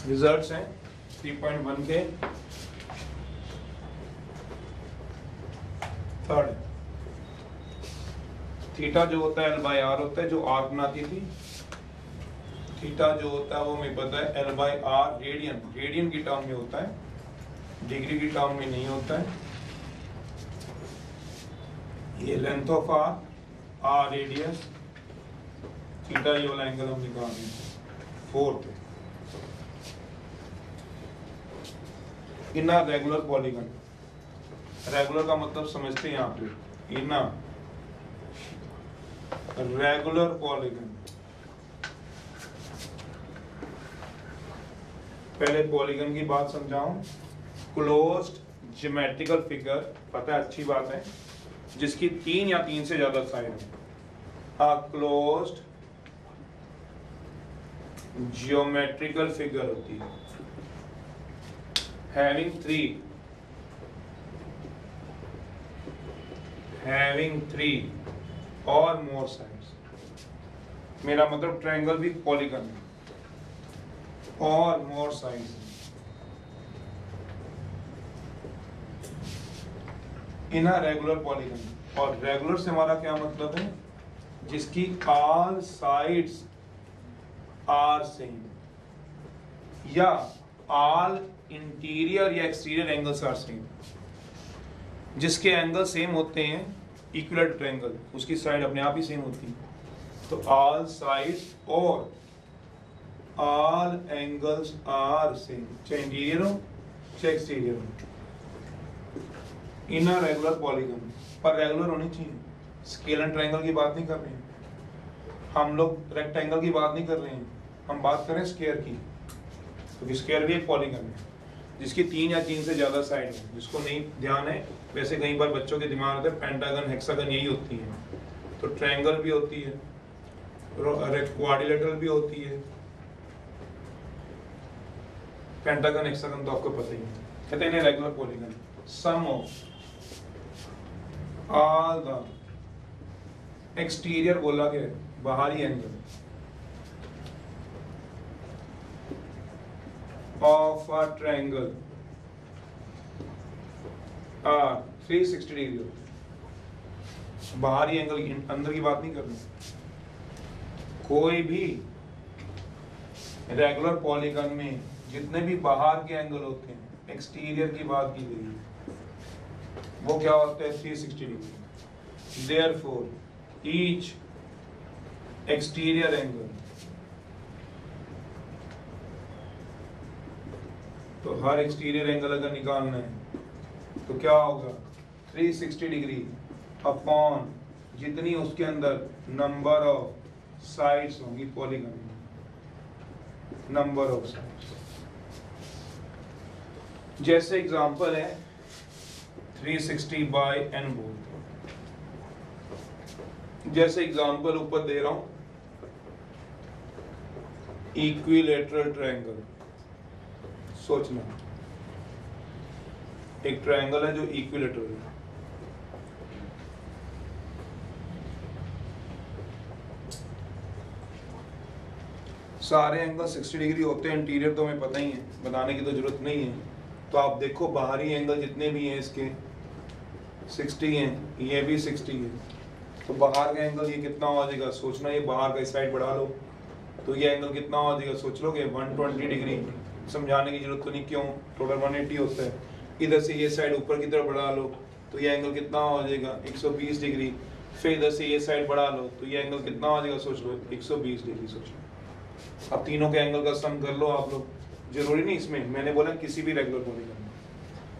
Results हैं 3.1 के third. Theta जो होता है L/R होता है, जो आर्क बनाती थी। थीटा जो होता है वो हमें पता है L/R रेडियन की टर्म में होता है, डिग्री की टर्म में नहीं होता है। ये length of R radius, theta ये वाला एंगल हम निकाल रहे हैं fourth. In regular polygon, regular का मतलब समझते हैं यहाँ पे, इन रेगुलर पॉलीगन। पहले पॉलीगन की बात समझाऊं। क्लोज्ड ज्योमेट्रिकल फिगर, पता है अच्छी बात है, जिसकी 3 या 3 से ज्यादा साइड है। क्लोज्ड ज्योमेट्रिकल फिगर होती है having 3 और मोर साइड्स। मेरा मतलब ट्रायंगल भी पॉलीगन और मोर साइड्स। इन रेगुलर पॉलीगन, और रेगुलर से हमारा क्या मतलब है, जिसकी ऑल साइड्स आर सेम, या ऑल इंटीरियर या एक्सटीरियर एंगल्स आर सेम। जिसके एंगल सेम होते हैं, इक्विलेटरल ट्रायंगल, उसकी साइड अपने आप ही सेम होती है। तो ऑल साइड्स और ऑल एंगल्स आर सेम, चाहे इंटीरियर हो चाहे एक्सटीरियर हो। इन रेगुलर पॉलीगन, पर रेगुलर होनी चाहिए। स्केल एंड ट्रायंगल की बात नहीं कर रहे हैं हम लोग, रेक्टेंगल की बात नहीं कर रहे हैं हम, बात करें स्क्वायर की। क्योंकि स्क्वायर भी एक पॉलीगन है जिसकी 3 या 3 से ज्यादा साइड है। जिसको नहीं ध्यान है, वैसे कई बार बच्चों के दिमाग में पेंटागन, हेक्सागन यही होती है। तो ट्रायंगल भी होती है, क्वाड्रिलेटरल भी होती है, पेंटागन, हेक्सागन तो आपको पता ही है। कहते हैं regular polygon sum of all the exterior, बोला के बाहरी angle of a triangle are 360 degree. बाहरी एंगल, अंदर की बात नहीं कर रहे। कोई भी रेगुलर पॉलीगन में जितने भी बाहर के एंगल होते हैं, एक्सटीरियर की बात की गई है, वो क्या होता है 360 degree. Therefore each exterior angle, तो हर एक्सटीरियर एंगल अगर निकालना है तो क्या होगा 360 डिग्री अपॉन जितनी उसके अंदर नंबर ऑफ साइड्स होंगी पॉलीगन में, नंबर ऑफ साइड्स। जैसे एग्जांपल है 360 बाय n बोलते हैं। जैसे एग्जांपल ऊपर दे रहा हूं, इक्विलेटरल ट्रायंगल। सोचना, एक ट्रायंगल है जो इक्विलेटरल है। सारे एंगल 60 डिग्री होते हैं, इंटीरियर तो हमें पता ही है, बताने की तो जरूरत नहीं है। तो आप देखो बाहरी एंगल जितने भी हैं इसके 60 हैं, ये भी 60 है। तो बाहर का एंगल ये कितना हो जाएगा, सोचना। ये बाहर का साइड बढ़ा लो तो ये एंगल कितना हो जाएगा, सोच लोगे 120 डिग्री। समझाने की जरूरत तो नहीं, क्यों, टोटल 180 होता है। इधर से ये साइड ऊपर की तरफ बढ़ा लो तो ये एंगल कितना हो जाएगा 120 डिग्री। फिर इधर से ये साइड बढ़ा लो तो ये एंगल कितना हो जाएगा, सोच लो 120 डिग्री। सोच लो, अब तीनों के एंगल का सम कर लो आप लोग। जरूरी नहीं इसमें, मैंने बोला किसी भी रेगुलर पॉलीगन में।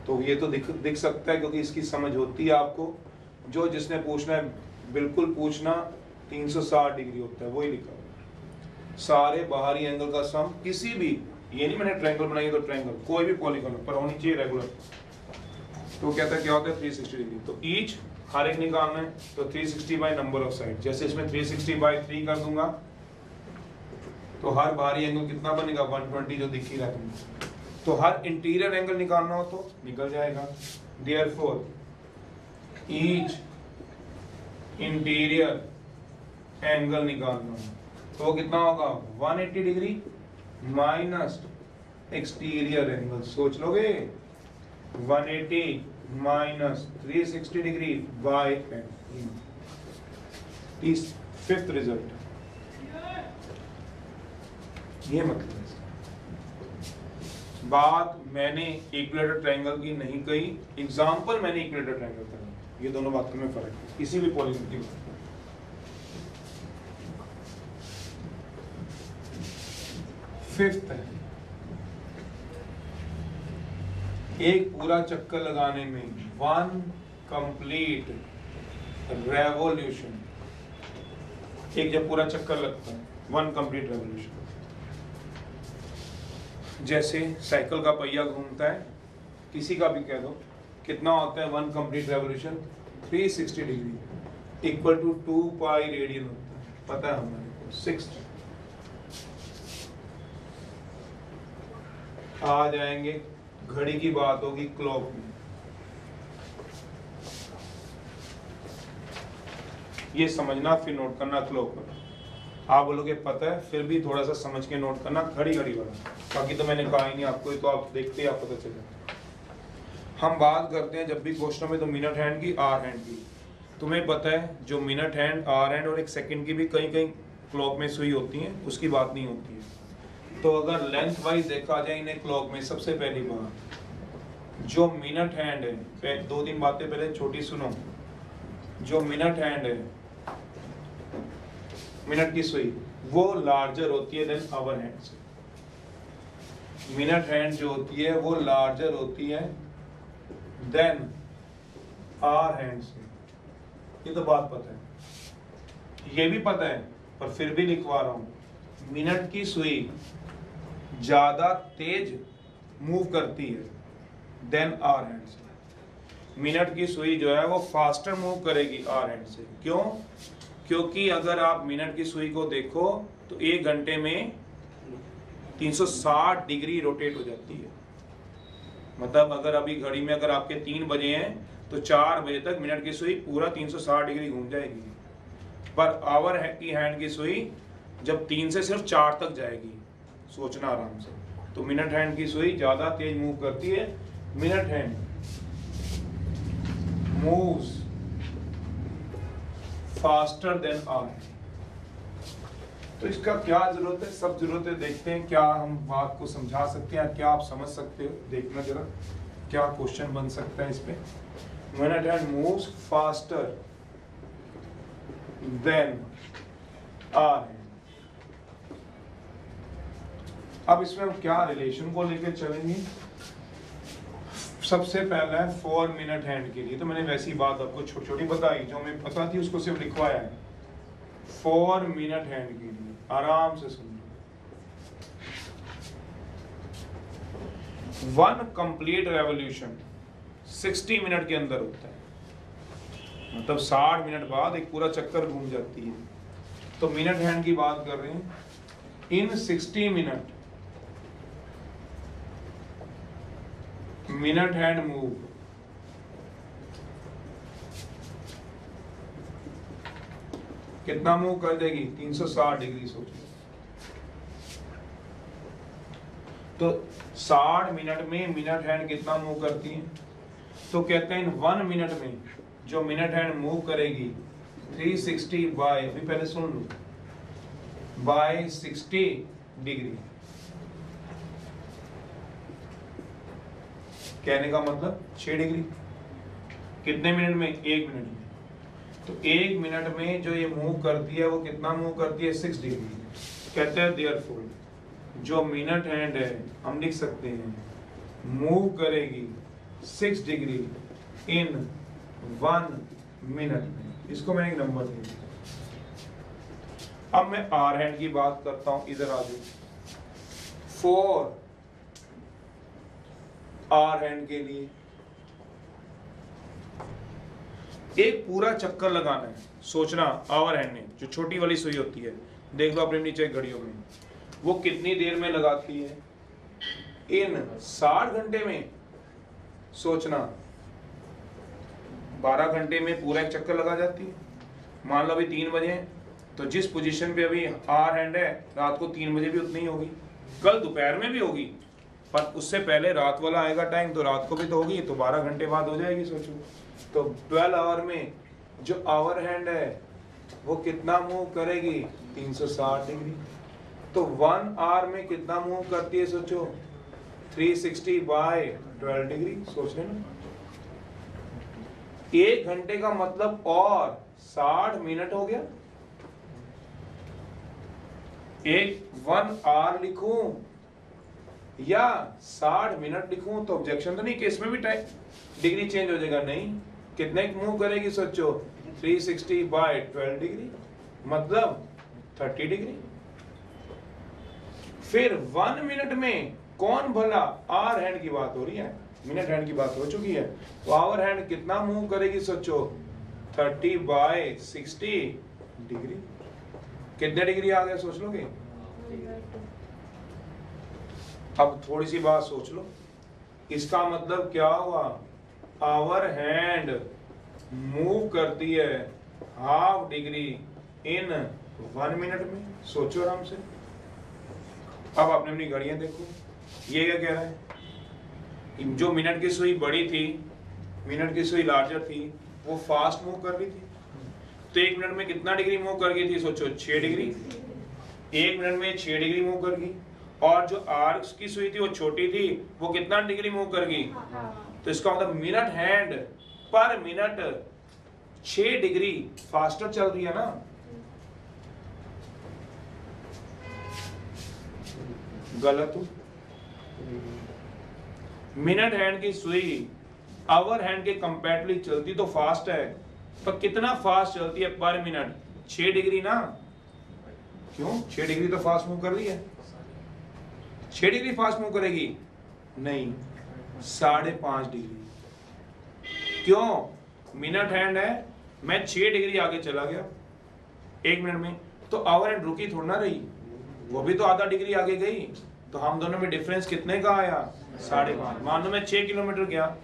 तो ये तो दिख सकता है क्योंकि इसकी समझ होती है आपको। जो जिसने पूछना है बिल्कुल पूछना, 360 डिग्री होता है, वही लिखा हुआ। सारे बाहरी एंगल का सम किसी भी, ये नहीं मैंने ट्रायंगल बनाई तो ट्रायंगल, कोई भी पॉलीगन पर होनी चाहिए रेगुलर। तो कहता है क्या होता है 360 डिग्री। तो ईच हर एक निकालना है, तो 360 बाय नंबर ऑफ साइड। जैसे इसमें 360 बाय 3 कर दूंगा तो हर बाहरी एंगल कितना बनेगा 120, जो दिख ही रहा है। तो हर इंटीरियर एंगल निकालना हो तो निकल जाएगा। देयरफॉर ईच इंटीरियर एंगल निकालना हो तो वो कितना होगा 180 डिग्री माइनस एक्सटीरियर एंगल सोच लोगे 180 minus 360 degree by N. Fifth result ये मतलब है इसका। बात मैंने इक्विलेटरल ट्रायंगल की नहीं कही, एग्जांपल मैंने इक्विलेटरल ट्रायंगल का, ये दोनों बातों में फर्क है किसी भी पॉलीगॉन की बात। फिफ्थ है, एक पूरा चक्कर लगाने में 1 कंप्लीट रेवोल्यूशन, एक जब पूरा चक्कर लगता है 1 कंप्लीट रेवोल्यूशन, जैसे साइकिल का पहिया घूमता है, किसी का भी कह दो कितना होता है 1 complete revolution 360 degree equal to 2 pi radian होता है, पता है हमारे को 6। आ जाएंगे घड़ी की बात होगी क्लॉक में, ये समझना फिर नोट करना क्लॉक में। आप बोलोगे पता है, फिर भी थोड़ा सा समझ के नोट करना घड़ी घड़ी वाला, बाकी तो मैंने कहा ही नहीं आपको, तो आप देखते ही आप पता चल जाए। हम बात करते हैं जब भी क्वेश्चन में तो मिनट हैंड की आर हैंड की, तुम्हें पता है जो मिनट हैंड आर हैंड और एक सेकंड की भी कहीं कहीं क्लॉक में सुई होती है, उसकी बात नहीं होती है। तो अगर लेंथ वाइज देखा जाए इन्हें क्लॉक में, सबसे पहली बात जो मिनट हैंड है, 2-3 बातें पहले छोटी सुनो, जो मिनट हैंड है, मिनट की सुई वो लार्जर होती है देन आवर हैंड से। मिनट हैंड जो होती है वो लार्जर होती है देन आवर हैंड से, ये तो बात पता है, ये भी पता है, पर फिर भी लिखवा रहा हूं, मिनट की सुई ज्यादा तेज मूव करती है देन आवर हैंड से। मिनट की सुई जो है वो फास्टर मूव करेगी आवर हैंड से। क्यों? क्योंकि अगर आप मिनट की सुई को देखो तो 1 घंटे में 360 डिग्री रोटेट हो जाती है। मतलब अगर अभी घड़ी में अगर आपके 3 बजे हैं तो 4 बजे तक मिनट की सुई पूरा 360 डिग्री घूम जाएगी, पर आवर की हैंड की सुई जब 3 से सिर्फ 4 तक जाएगी। सोचना आराम से, तो मिनट हैंड की सुई ज्यादा तेज मूव करती है। Minute hand moves faster than hour. तो इसका क्या जरूरत है, सब जरूरतें देखते हैं, क्या हम बात को समझा सकते हैं, क्या आप समझ सकते हो, देखना जरा क्या क्वेश्चन बन सकता है इस पे। Minute hand moves faster than hour. अब इसमें हम क्या रिलेशन को लेकर चलेंगे। सबसे पहला है 4 मिनट हैंड के लिए, तो मैंने वैसी बात आपको छोटी छोटी बताई, जो हमें पता थी उसको सिर्फ लिखवाया है। 4 मिनट हैंड के लिए आराम से समझो। 1 कंप्लीट रेवोल्यूशन 60 मिनट के अंदर होता है, मतलब 60 मिनट बाद एक पूरा चक्कर घूम जाती है। तो मिनट हैंड की बात कर रहे हैं, इन 60 मिनट मिनट हैंड मूव कितना मूव कर देगी 360 डिग्री। सोचिए तो 60 मिनट में मिनट हैंड कितना मूव करती है, तो कहते हैं 1 मिनट में जो मिनट हैंड मूव करेगी 360 बाय, अभी पहले सुन लो, बाय 60 डिग्री। कहने का मतलब 6 डिग्री। कितने मिनट में? 1 मिनट में। तो 1 मिनट में जो ये मूव करती है वो कितना मूव करती है? 6 डिग्री। कहते हैं देयरफॉर जो मिनट हैंड है हम लिख सकते हैं मूव करेगी 6 डिग्री इन 1 मिनट में। इसको मैंने एक नंबर दे दिया। अब मैं आर हैंड की बात करता हूं, इधर आ जाओ। 4 आर हैंड के लिए एक पूरा चक्कर लगाना है। सोचना आवर हैंड ने जो छोटी वाली सुई होती है, देख लो अपने नीचे घड़ियों में, वो कितनी देर में लगाती है? इन 60 घंटे में। सोचना 12 घंटे में पूरा एक चक्कर लगा जाती है। मान लो अभी 3 बजे हैं, तो जिस पोजीशन पे अभी आर हैंड है रात को 3 बजे भी उतनी ही होगी, कल दोपहर में भी होगी, पर उससे पहले रात वाला आएगा टाइम, तो रात को भी तो होगी, तो 12 घंटे बाद हो जाएगी सोचो। तो 12 आवर में जो आवर हैंड है वो कितना मूव करेगी, 360 डिग्री। तो 1 आवर में कितना मूव करती है सोचो, 360 बाय 12 डिग्री। सोच रहे ना, 1 घंटे का मतलब और 60 मिनट हो गया। 1 आवर लिखूं या 60 मिनट लिखूं, तो ऑब्जेक्शन तो नहीं कि इसमें भी टाइम डिग्री चेंज हो जाएगा, नहीं। कितने मूव करेगी सोचो, 360 बाय 12 डिग्री मतलब 30 डिग्री। फिर 1 मिनट में कौन भला, आवर हैंड की बात हो रही है, मिनट हैंड की बात हो चुकी है, तो आवर हैंड कितना मूव करेगी सोचो, 30 बाय 60 डिग्री। कितने डिग्री आ गया सोच लोगे। अब थोड़ी सी बात सोच लो, इसका मतलब क्या हुआ, आवर हैंड मूव करती है हाफ डिग्री इन 1 मिनट में। सोचो आराम से। अब आपने अपनी घड़ियां देखो, ये क्या कह रहा है, जो मिनट की सुई बड़ी थी, मिनट की सुई लार्जर थी, वो फास्ट मूव कर रही थी, तो 1 मिनट में कितना डिग्री मूव कर गई थी सोचो, 6 डिग्री। 1 मिनट में 6 डिग्री मूव कर गई, और जो आर्क्स की सुई थी वो छोटी थी, वो कितना डिग्री मूव कर गई। तो इसका मतलब मिनट हैंड पर मिनट 6 डिग्री फास्टर चल रही है ना। गलत हूं। मिनट हैंड की सुई आवर हैंड के कंपैरेटिवली चलती तो फास्ट है, पर कितना फास्ट चलती है पर मिनट, 6 डिग्री ना। क्यों, 6 डिग्री तो फास्ट मूव कर रही है। 6 डिग्री फास्ट मूव करेगी, नहीं, 5.5 डिग्री। क्यों, मिनट हैंड है, मैं 6 डिग्री आगे चला गया 1 मिनट में, तो आवर हैंड रुकी थोड़ा ना रही, वो भी तो आधा डिग्री आगे गई, तो हम दोनों में डिफरेंस कितने का आया, 5.5। मान लो मैं 6 किलोमीटर गया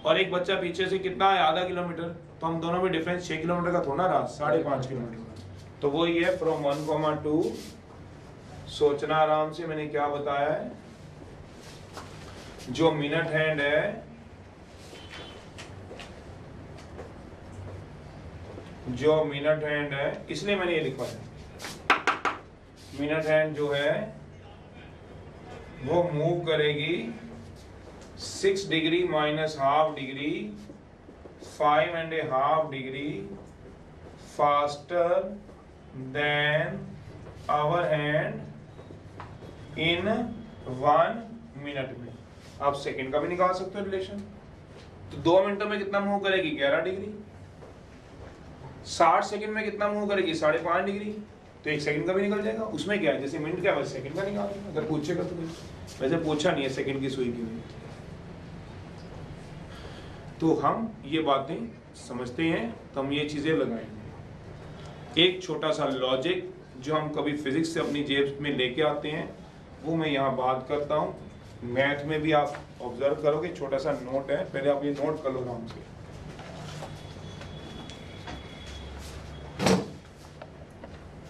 और एक बच्चा पीछे से कितना आया, आधा किलोमीटर, तो हम दोनों में डिफरेंस 6 किलोमीटर का थोड़ा रहा, 5.5 किलोमीटर। तो वो ये फ्रॉम 1,2। सोचना आराम से, मैंने क्या बताया है, जो मिनट हैंड है, जो मिनट हैंड है, इसलिए मैंने ये लिखा है, मिनट हैंड जो है वो मूव करेगी 6 degree minus half degree, 5.5 degree faster than hour hand in 1 minute में। आप सेकंड का भी निकाल सकते हो रिलेशन। तो 2 मिनटों में कितना मूव करेगी, 11 डिग्री। 60 सेकंड में कितना मूव करेगी, 5.5 डिग्री। तो 1 सेकंड का भी निकल जाएगा। उसमें क्या है, जैसे मिनट क्या है, वैसे सेकंड का निकाल देना, अगर पूछेगा तो। वैसे पूछा नहीं है सेकंड की सुई की। तो हम ये बातें समझते हैं, तो हम ये चीजें लगाएंगे। एक छोटा सा लॉजिक जो हम कभी फिजिक्स से अपनी जेब में लेके आते हैं, वो मैं यहाँ बात करता हूँ। मैथ में भी आप ऑब्जर्व करोगे, छोटा सा नोट है, पहले आप ये नोट कर लो आराम से।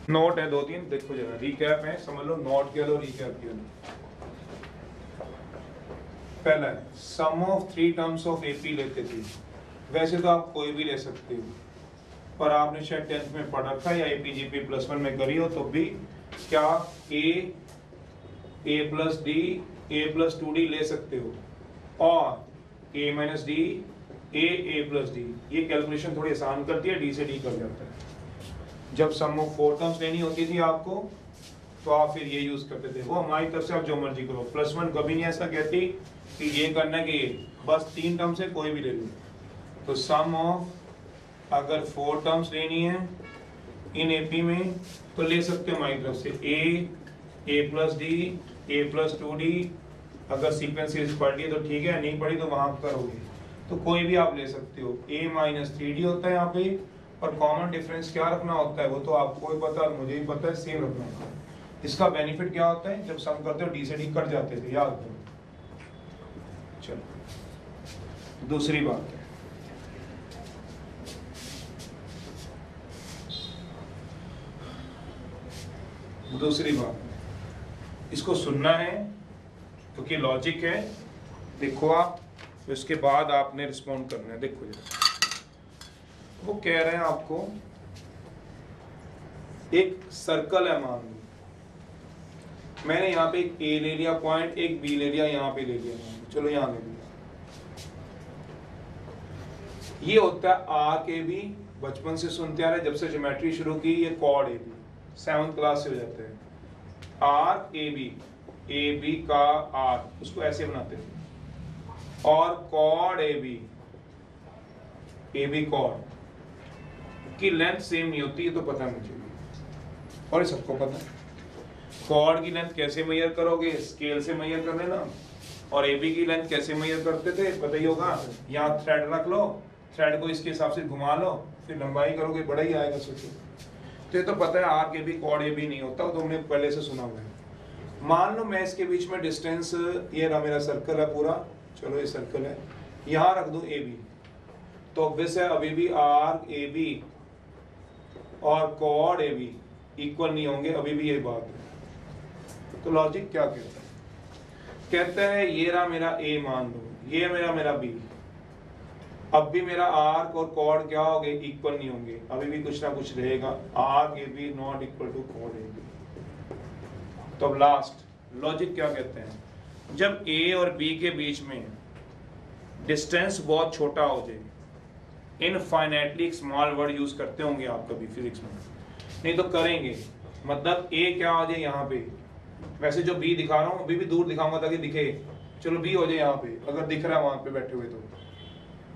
नोट है 2-3, देखो जरा, रिकैप है, समझ लो, नोट कह लो, रिकैप कह लो। पहला है सम ऑफ 3 टर्म्स ऑफ एपी लेते थे। वैसे तो आप कोई भी ले सकते हो, पर आपने शायद 10th में पढ़ रखा है या एपीजीपी +1 में करी हो, तो भी क्या a प्लस डी, a+2d ले सकते हो, और a minus D, a plus D. ये कैलकुलेशन थोड़ी आसान करती है, d से d कर जाता है। जब सम ऑफ 4 टर्म्स लेनी होती थी आपको, तो आप फिर ये यूज करते थे। वो हमारी तरफ से आप जो मर्जी करो, +1 कभी नहीं ऐसा कहती कि ये करना कि बस 3 टर्म से कोई भी ले लो। तो सम ऑफ अगर 4 टर्म्स लेनी है इन एपी में, तो ले सकते हो हमारी तरफ से a प्लस डी, a+2d। अगर सीक्वेंस सीरीज पढ़ ली तो ठीक है, नहीं पढ़ी तो वहां करोगे। तो कोई भी आप ले सकते हो। a माइनस 3d होता है यहाँ पे, और कॉमन डिफरेंस क्या रखना होता है, वो तो आपको ही पता है, मुझे ही पता है, सेम रखना होता है। इसका बेनिफिट क्या होता है, जब सम करते हो d से d कट जाते थे, याद करो। चलो दूसरी बात है, दूसरी बात इसको सुनना है, क्योंकि लॉजिक है। देखो आप, उसके बाद आपने रिस्पॉन्ड करना है। देखो जरा, वो कह रहे हैं आपको एक सर्कल है, मान लो मैंने यहाँ पे एक ए ले लिया पॉइंट, एक बी ले लिया, यहाँ पे ले लिया, चलो यहाँ ले लिया। ये होता है आर्क ए बी, बचपन से सुनते आ रहे, जब से ज्योमेट्री शुरू की ये cord A B, 7th class से हो जाते हैं। आर्क ए बी का आर्क, उसको ऐसे बनाते हैं, और कॉर्ड ए बी कॉर्ड की लेंथ सेम नहीं होती, ये तो पता मुझे, और ये सबको पता है। कॉर्ड की लेंथ कैसे मेजर करोगे, स्केल से मेजर कर लेना। और ए बी की लेंथ कैसे मेजर करते थे पता ही होगा, यहाँ थ्रेड रख लो, थ्रेड को इसके हिसाब से घुमा लो, फिर लंबाई करोगे, बड़ा ही आएगा सोचो। तो ये तो पता है arc A B chord A B नहीं होता, तो हमने पहले से सुना हुआ है। मान लो मैं इसके बीच में डिस्टेंस, ये रहा मेरा सर्कल है पूरा, चलो ये सर्कल है, यहाँ रख दूं ए बी, तो ऑब्वियस है अभी भी आर्क ए बी और कॉर्ड ए बी इक्वल नहीं होंगे, अभी भी ये बात है। तो लॉजिक क्या कहता है, कहता है ये रहा मेरा ए, मान लो ये मेरा बी, अब भी मेरा आर्क और कॉर्ड क्या हो गए, इक्वल नहीं होंगे, अभी भी कुछ ना कुछ रहेगा, arc A B not equal to chord A B. तो अब लास्ट लॉजिक क्या कहते हैं, जब ए और बी के बीच में डिस्टेंस बहुत छोटा हो जाए, इनफाइनाइटली स्मॉल वर्ड यूज करते होंगे आप कभी फिजिक्स में, नहीं तो करेंगे, मतलब ए क्या हो जाए यहाँ पे, वैसे जो बी दिखा रहा हूँ अभी भी दूर दिखाऊंगा ताकि दिखे, चलो बी हो जाए यहाँ पे, अगर दिख रहा है वहां पे बैठे हुए, तो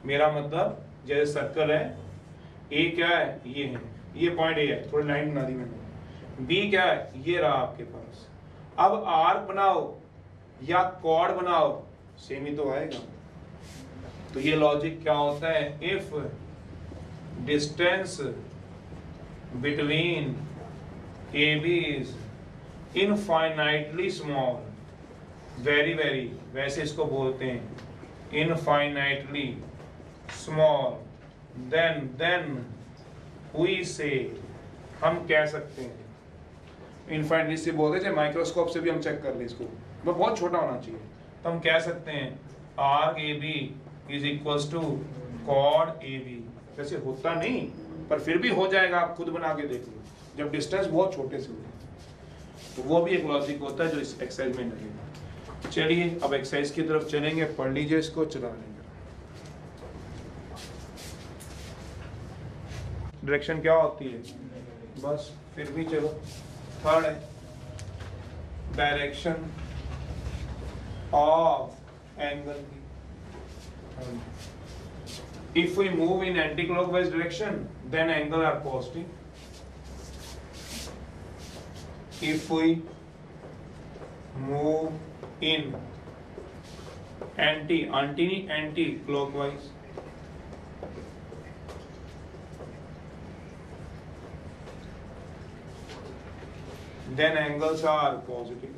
मेरा मतलब जैसे सर्कल है, ए क्या है, ये पॉइंट ए है, थोड़ी लाइन बना दी मैंने, बी क्या है, ये रहा आपके पास। अब आर्क बनाओ या कॉर्ड बनाओ, सेम ही तो आएगा। तो ये लॉजिक क्या होता है, if distance between A B is infinitely small, very very, वैसे इसको बोलते हैं इनफाइनाइटली स्मॉल, देन वी से, हम कह सकते हैं, इनफाइनाइटली से बोलते हैं, माइक्रोस्कोप से भी हम चेक कर ले इसको, वो बहुत छोटा होना चाहिए, तो हम कह सकते हैं arc A B is equals to chord A B. वैसे होता नहीं, पर फिर भी हो जाएगा, आप खुद बना के देख लो, जब डिस्टेंस बहुत छोटे से हो जाए। तो वो भी एक लॉजिक होता है जो इस एक्सरसाइज में लगेगा। चलिए अब एक्सरसाइज की तरफ चलेंगे, पढ़ लीजिए इसको, चला लेंगे। डायरेक्शन क्या होती है, बस फिर भी चलो, थर्ड है डायरेक्शन ऑफ एंगल की। If we move in anti-clockwise direction, then angle are positive. If we move in anti-clockwise, then angles are positive.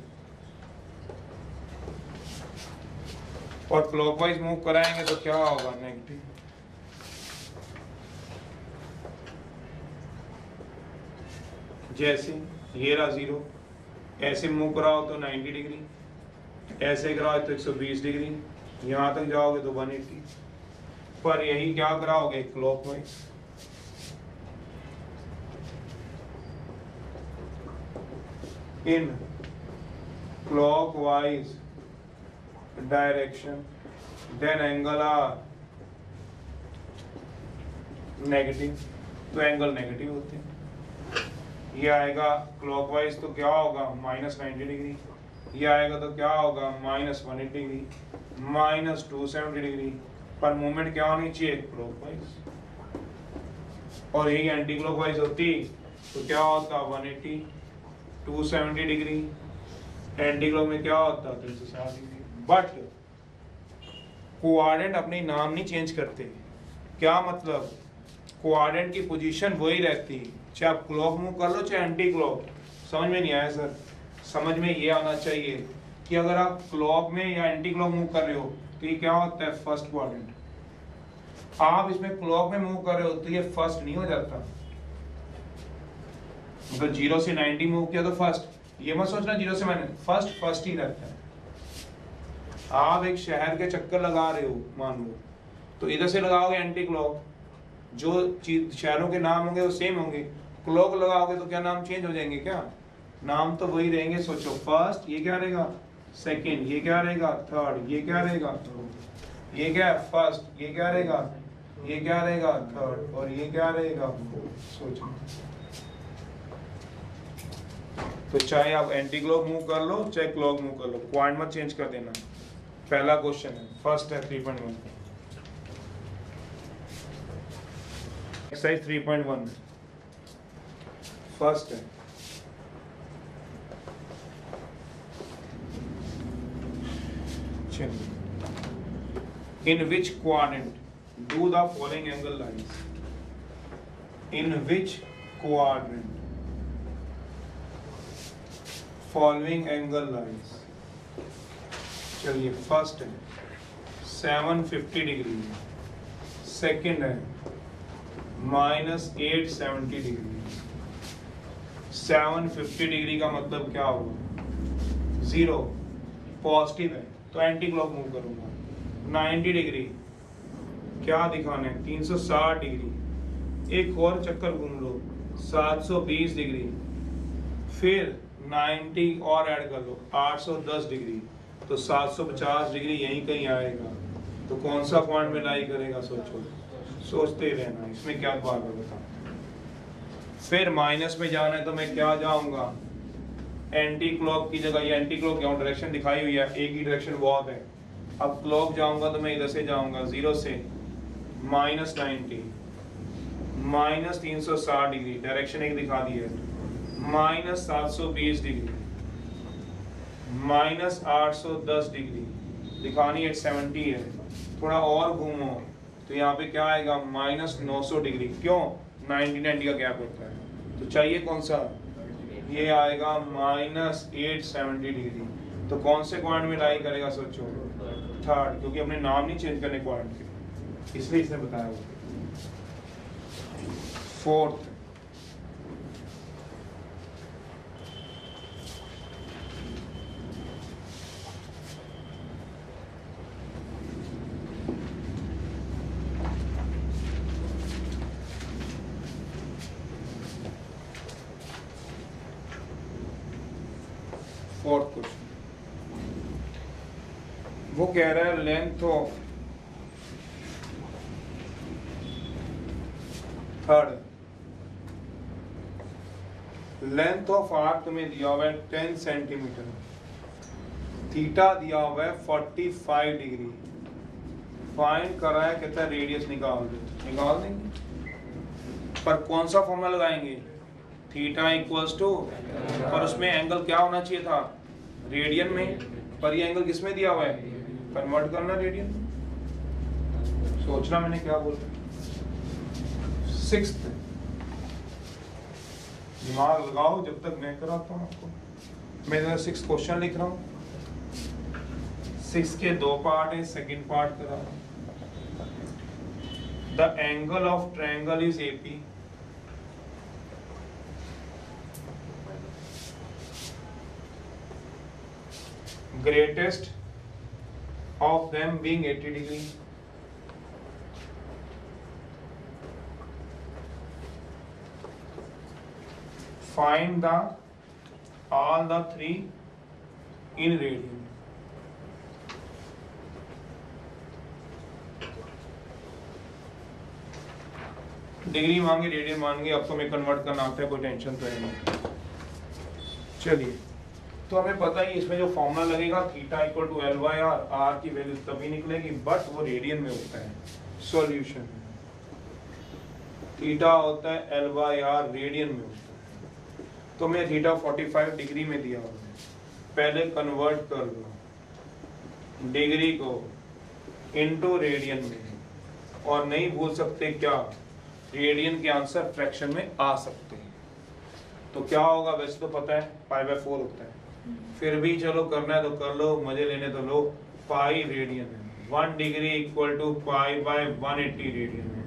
और क्लॉकवाइज मूव कराएंगे तो क्या होगा, नेगेटिव। जैसे ये रहा 0, ऐसे मूव कराओ तो 90 डिग्री, ऐसे कराओ तो 120 डिग्री, यहाँ तक जाओगे तो 180, पर यही क्या कराओगे, clockwise. In clockwise direction then angle are negative, तो एंगल नेगेटिव होते हैं। ये आएगा क्लॉकवाइज तो क्या होगा, -90 डिग्री, ये आएगा तो क्या होगा, -180 डिग्री, -270 डिग्री, पर मूवमेंट क्या होनी चाहिए, क्लॉकवाइज। और यही एंटी क्लॉकवाइज होती तो क्या होता, 180, 270 डिग्री, एंटी क्लॉक में क्या होता, 360 डिग्री। बट कोऑर्डिनेट अपनी नाम नहीं चेंज करते, क्या मतलब, कोऑर्डिनेट की पोजीशन वही रहती, चाहे आप क्लॉक मूव कर लो चाहे एंटी क्लॉक। समझ में नहीं आया सर, समझ में ये आना चाहिए कि अगर आप क्लॉक में या एंटी क्लॉक मूव कर रहे हो तो ये क्या होता है, फर्स्ट क्वाड्रेंट। आप इसमें क्लॉक में मूव कर रहे हो तो ये फर्स्ट नहीं हो जाता, मतलब 0 से 90 मूव किया तो फर्स्ट, ये मत सोचना 0 से मैंने फर्स्ट ही रहता है। आप एक शहर के चक्कर लगा रहे हो मान लो, तो इधर से लगाओगे एंटी क्लॉक, जो शहरों के नाम होंगे वो सेम होंगे, क्लॉक लगाओगे तो क्या नाम चेंज हो जाएंगे क्या? नाम तो वही रहेंगे। सोचो, फर्स्ट ये क्या रहेगा, सेकंड ये क्या रहेगा, थर्ड ये क्या रहेगा, ये क्या है फर्स्ट, ये क्या रहेगा, ये क्या रहेगा थर्ड, और ये क्या रहेगा फोर्थ। सोचो, तो चाहे आप एंटी क्लॉक मूव कर लो चाहे क्लॉक मूव कर लो, पॉइंट मत चेंज कर देना। पहला क्वेश्चन है, फर्स्ट है 3.1 एक्सरसाइज 3.1 फर्स्ट है। चलिए, in which quadrant do the following angle lies, in which quadrant following angle lies. चलिए, फर्स्ट है 750 डिग्री, सेकंड है -870 डिग्री। 750 डिग्री का मतलब क्या होगा, 0 पॉजिटिव है तो एंटी क्लॉक मूव करूंगा। 90 डिग्री क्या दिखाना है, 360 डिग्री, एक और चक्कर घूम लो 720 डिग्री, फिर 90 और ऐड कर लो 810 डिग्री, तो 750 डिग्री यहीं कहीं आएगा। तो कौन सा पॉइंट में लाई करेगा, सोचो, सोचते रहना, इसमें क्या बात है बताओ। फिर माइनस में जाना है तो मैं क्या जाऊंगा, एंटी क्लॉक की जगह, ये एंटी क्लॉक क्या डायरेक्शन दिखाई हुई है, एक ही डायरेक्शन बहुत है। अब क्लॉक जाऊंगा तो मैं इधर से जाऊंगा 0 से -90, -360 डिग्री, डायरेक्शन एक दिखा दी है, -720 डिग्री, -810 डिग्री, दिखानी 870 है। थोड़ा और घूमो तो यहाँ पे क्या आएगा, -900 डिग्री। क्यों, 90 का गैप होता है, तो चाहिए कौन सा, ये आएगा -870 डिग्री। तो कौन से पॉइंट में लाई करेगा, सोचो, थर्ड, क्योंकि अपने नाम नहीं चेंज करने पॉइंट के, इसलिए इसने बताया। फोर्थ, फोर्थ क्वेश्चन, वो कह रहा है length of third, length of arc तुम्हें दिया हुआ है 10 सेंटीमीटर, थीटा दिया हुआ है 45 डिग्री, फाइंड कर रहा है, कहता है रेडियस निकाल दो। निकाल देंगे, पर कौन सा फॉर्मूला लगाएंगे, थीटा इक्वल्स टू, पर उसमें एंगल क्या होना चाहिए था, रेडियन में, पर ये एंगल किस में दिया हुआ है, कन्वर्ट करना रेडियन। सोचना मैंने क्या बोला। सिक्स्थ, दिमाग लगाओ जब तक मैं कराता हूँ आपको। मैं 6 क्वेश्चन लिख रहा हूँ, 6 के 2 पार्ट है, सेकंड पार्ट करा रहा हूँ। The angle of triangle is AP, greatest of them being 80 degree, find the all the 3 in radian। Degree मांगे, रेडियन मांगे, अब तो मैं कन्वर्ट करना आता है, कोई टेंशन तो है नहीं। चलिए, तो हमें पता ही इसमें जो फॉर्मूला लगेगा theta equal to L/R, R की वैल्यू तभी निकलेगी, बट वो रेडियन में होता है। सॉल्यूशन, थीटा होता है L/R, रेडियन में होता है। तो मैं थीटा 45 डिग्री में दिया हुआ है, पहले कन्वर्ट कर लो डिग्री को इनटू रेडियन में, और नहीं भूल सकते क्या, रेडियन के आंसर फ्रैक्शन में आ सकते हैं। तो क्या होगा, वैसे तो पता है π/4 होता है, फिर भी चलो करना है तो कर लो, मजे लेने तो लो। पाई रेडियन है, 1 डिग्री इक्वल टू π/180 रेडियन है।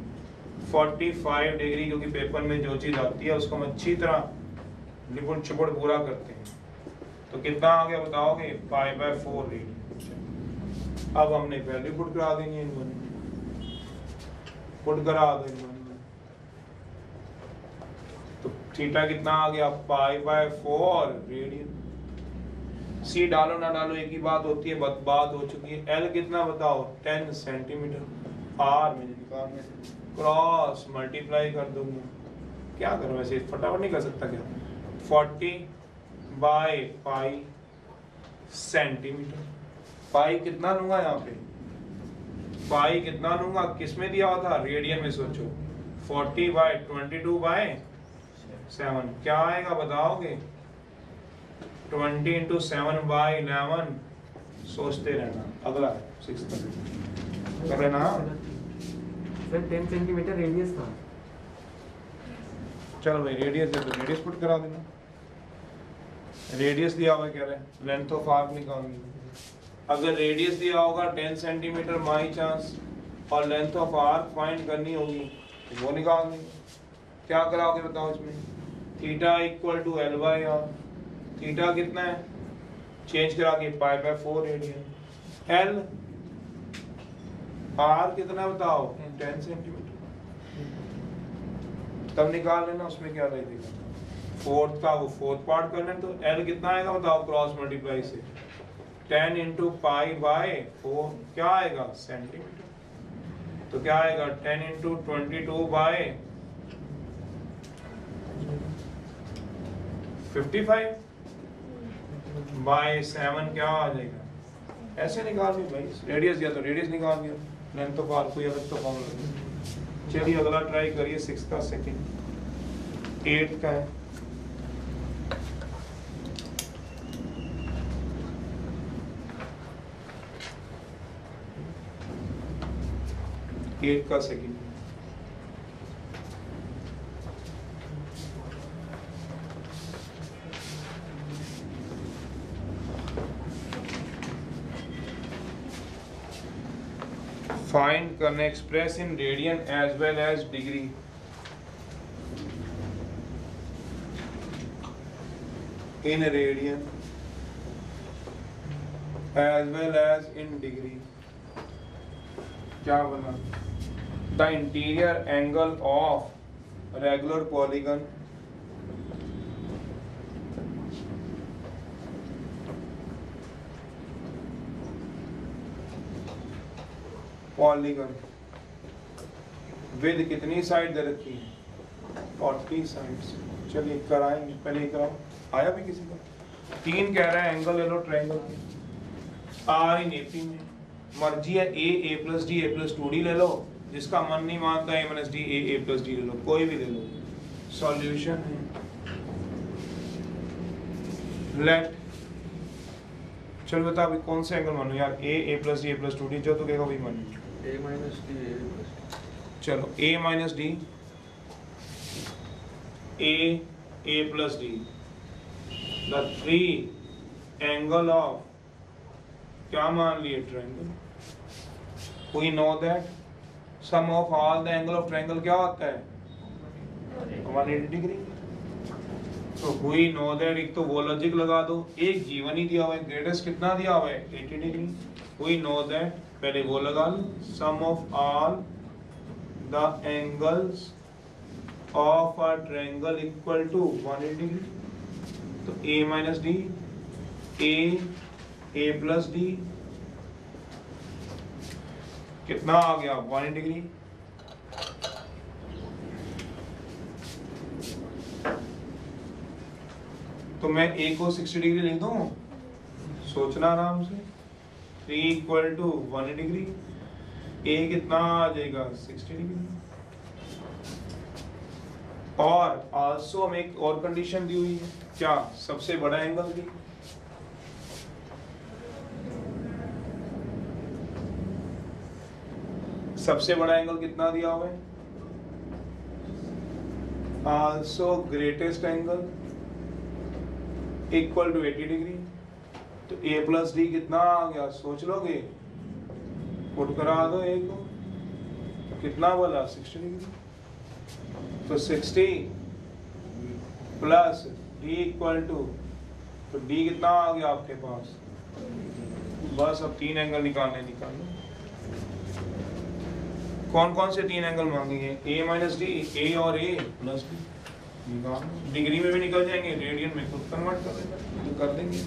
45 डिग्री, क्योंकि पेपर में जो चीज आती है उसको हम अच्छी तरह लिपुट चुपड़ पूरा करते हैं। तो कितना आ गया बताओगे, π/4 रेडियन। अब हमने वैल्यू पुट करा देनी है इन वन में, पुट करा दो इन वन में। तो थीटा कितना आ गया, π/4 रेडियन। सी डालो ना डालो एक ही बात होती है, बात हो चुकी है। एल कितना बताओ, 10 सेंटीमीटर। आर मुझे निकालने से क्रॉस मल्टीप्लाई कर दूंगा, क्या करूं वैसे फटाफट नहीं कर सकता क्या, 40/π सेंटीमीटर। पाई कितना लूंगा यहाँ पे, पाई कितना लूंगा, किस में दिया हुआ था, रेडियन में। सोचो 40/22/7 क्या आएगा बताओगे, 20 × 7/11। सोचते रहना। अगला 6 कर रहे ना, 10 सेंटीमीटर रेडियस था। चलो भाई रेडियस है तो रेडियस पुट करा देना। रेडियस दिया हुआ है, कह रहे हैं लेंथ ऑफ आर्क निकालनी। अगर रेडियस दिया होगा 10 सेंटीमीटर बाई चांस और लेंथ ऑफ आर्क फाइंड करनी होगी तो वो निकाल देंगे। क्या कराओगे बताओ इसमें, थीटा = L/R। थीटा कितना है, चेंज करा के π/4 रेडियन। एल आर कितना बताओ, 10 सेंटीमीटर। तब निकाल लेना, उसमें क्या लगेगा, फोर्थ का वो फोर्थ पार्ट करना है। तो एल कितना आएगा बताओ, क्रॉस मल्टीप्लाई से 10 × π/4 क्या आएगा, सेंटीमीटर। तो क्या आएगा, 10 × 22/55/7 क्या आ जाएगा। ऐसे निकाल ली भाई, रेडियस दिया तो रेडियस निकाल दिया, लेंथ ऑफ आर्क कोई अलग तो फॉर्मूला। चलिए अगला ट्राई करिए, 6 का सेकंड, 8 का है। एट का सेकंड, फाइंड करना, express in radian as well as degree. In radian as well as in degree. क्या बना, the interior angle of regular polygon with कितनी साइड दे रखी है, 40 साइड्स। चलिए कराएंगे, पहले कराओ, आया भी किसी का। 3 कह रहा है एंगल ले लो ट्रायंगल के, आर इन एपी में मर्जी है, a + d a + 2d ले लो, जिसका मन नहीं मानता a - d a + d ले लो, कोई भी ले लो। सॉल्यूशन है, लेट, चल बता अभी कौन से एंगल मानो यार, a + d a + 2d, जो तू कहेगा वही मान। a - d चलो a - d a + d, the 3 angle of, क्या मान लिए, triangle. We know that sum of all the angle of triangle क्या होता है, 180 डिग्री। तो वी नो दैट, एक तो वो लॉजिक लगा दो, एक जीवन ही दिया हुआ है, ग्रेटेस्ट कितना दिया हुआ है, 80 डिग्री। वी नो दैट, पहले वो लगा लो, sum of all the angles of a triangle = 180 degree. तो a - d a + d कितना आ गया, 180 डिग्री। तो मैं a को 60 डिग्री लिख दूं, सोचना आराम से। 3 = 180 डिग्री, a कितना आ जाएगा, 60 डिग्री। और आल्सो हमें एक और कंडीशन दी हुई है, क्या, सबसे बड़ा एंगल की। सबसे बड़ा एंगल कितना दिया हुआ है, आल्सो ग्रेटेस्ट एंगल = 80 डिग्री। तो a + d कितना आ गया, सोच लोगे, पुट करा दो a को, कितना बोला, 60 डिग्री। तो 60 + d = तो d कितना आ गया आपके पास, बस अब 3 एंगल निकालने। कौन कौन से 3 एंगल मांगेंगे? ए माइनस डी, ए और ए प्लस डी। डिग्री में भी निकल जाएंगे, रेडियन में खुद कन्वर्ट कर देना तो कर देंगे।